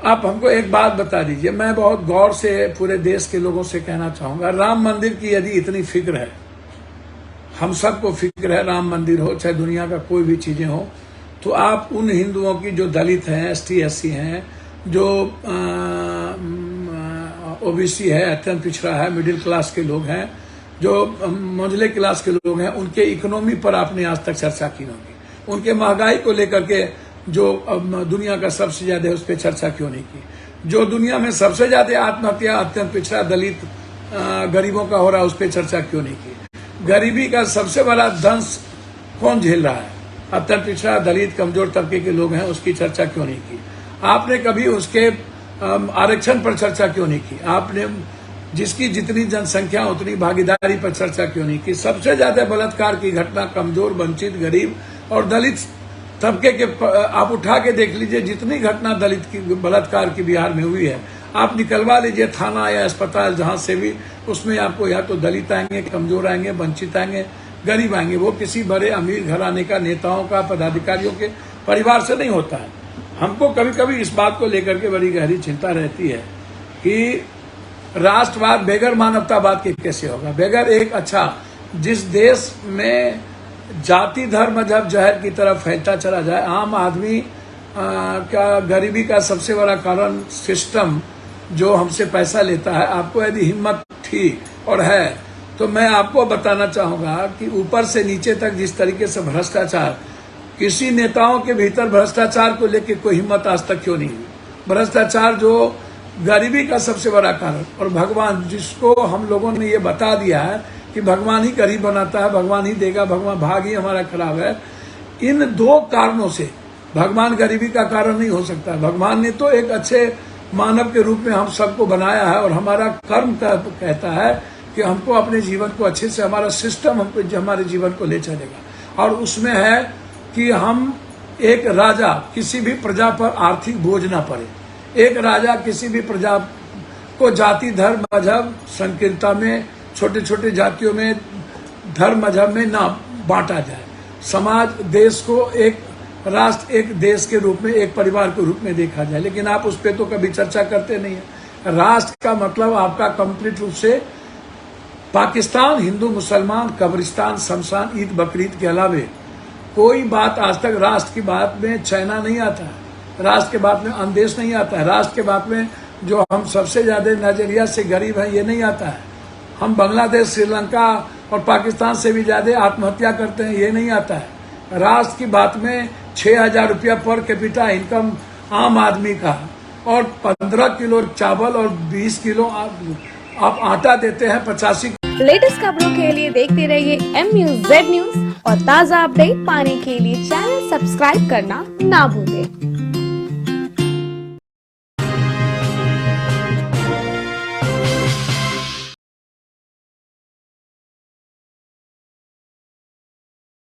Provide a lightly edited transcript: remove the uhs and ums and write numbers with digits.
आप हमको एक बात बता दीजिए, मैं बहुत गौर से पूरे देश के लोगों से कहना चाहूंगा, राम मंदिर की यदि इतनी फिक्र है, हम सबको फिक्र है, राम मंदिर हो चाहे दुनिया का कोई भी चीजें हो, तो आप उन हिंदुओं की जो दलित हैं, ST SC हैं, जो OBC है, अत्यंत पिछड़ा है, मिडिल क्लास के लोग हैं, जो मंझले क्लास के लोग हैं, उनके इकोनॉमी पर आपने आज तक चर्चा की होगी। उनके महंगाई को लेकर के जो दुनिया का सबसे ज्यादा है उस पर चर्चा क्यों नहीं की। जो दुनिया में सबसे ज्यादा आत्महत्या अत्यंत पिछड़ा दलित गरीबों का हो रहा है उस पर चर्चा क्यों नहीं की। गरीबी का सबसे बड़ा दंश कौन झेल रहा है, अत्यंत पिछड़ा दलित कमजोर तबके के लोग हैं, उसकी चर्चा क्यों नहीं की। आपने कभी उसके आरक्षण पर चर्चा क्यों नहीं की। आपने जिसकी जितनी जनसंख्या उतनी भागीदारी पर चर्चा क्यों नहीं की। सबसे ज्यादा बलात्कार की घटना कमजोर, वंचित, गरीब और दलित तबके के आप उठा के देख लीजिए, जितनी घटना दलित की बलात्कार की बिहार में हुई है, आप निकलवा लीजिए थाना या अस्पताल जहां से भी, उसमें आपको या तो दलित आएंगे, कमजोर आएंगे, वंचित आएंगे, गरीब आएंगे। वो किसी बड़े अमीर घराने का, नेताओं का, पदाधिकारियों के परिवार से नहीं होता है। हमको कभी कभी इस बात को लेकर के बड़ी गहरी चिंता रहती है कि राष्ट्रवाद बगैर मानवतावाद के कैसे होगा। बगैर एक अच्छा, जिस देश में जाति धर्म मजहब जहर की तरफ फैलता चला जाए, आम आदमी का गरीबी का सबसे बड़ा कारण सिस्टम जो हमसे पैसा लेता है। आपको यदि हिम्मत थी और है तो मैं आपको बताना चाहूंगा कि ऊपर से नीचे तक जिस तरीके से भ्रष्टाचार, किसी नेताओं के भीतर भ्रष्टाचार को लेकर कोई हिम्मत आज तक क्यों नहीं हुई। भ्रष्टाचार जो गरीबी का सबसे बड़ा कारण, और भगवान जिसको हम लोगों ने ये बता दिया है कि भगवान ही गरीब बनाता है, भगवान ही देगा, भगवान भाग ही हमारा खराब है। इन दो कारणों से भगवान गरीबी का कारण नहीं हो सकता। भगवान ने तो एक अच्छे मानव के रूप में हम सबको बनाया है और हमारा कर्म कहता है कि हमको अपने जीवन को अच्छे से, हमारा सिस्टम हमको हमारे जीवन को ले चलेगा। और उसमें है कि हम एक राजा किसी भी प्रजा पर आर्थिक बोझ ना पड़े, एक राजा किसी भी प्रजा को जाति धर्म मजहब संकीर्णता में, छोटे छोटे जातियों में, धर्म मजहब में ना बांटा जाए। समाज, देश को एक राष्ट्र, एक देश के रूप में, एक परिवार के रूप में देखा जाए। लेकिन आप उस पर तो कभी चर्चा करते नहीं है। राष्ट्र का मतलब आपका कंप्लीट रूप से पाकिस्तान, हिंदू मुसलमान, कब्रिस्तान, शमशान, ईद बकरीद के अलावे कोई बात आज तक राष्ट्र की बात में चाइना नहीं आता है, राष्ट्र के बात में अंदेश नहीं आता है, राष्ट्र के बात में जो हम सबसे ज्यादा नजरिया से गरीब हैं ये नहीं आता है। हम बांग्लादेश, श्रीलंका और पाकिस्तान से भी ज्यादा आत्महत्या करते हैं, ये नहीं आता है। राष्ट्र की बात में 6,000 रुपया पर कैपिटा इनकम आम आदमी का, और 15 किलो चावल और 20 किलो आप आटा देते हैं। 85 लेटेस्ट खबरों के लिए देखते रहिए MUZ न्यूज और ताज़ा अपडेट पाने के लिए चैनल सब्सक्राइब करना ना भूलें।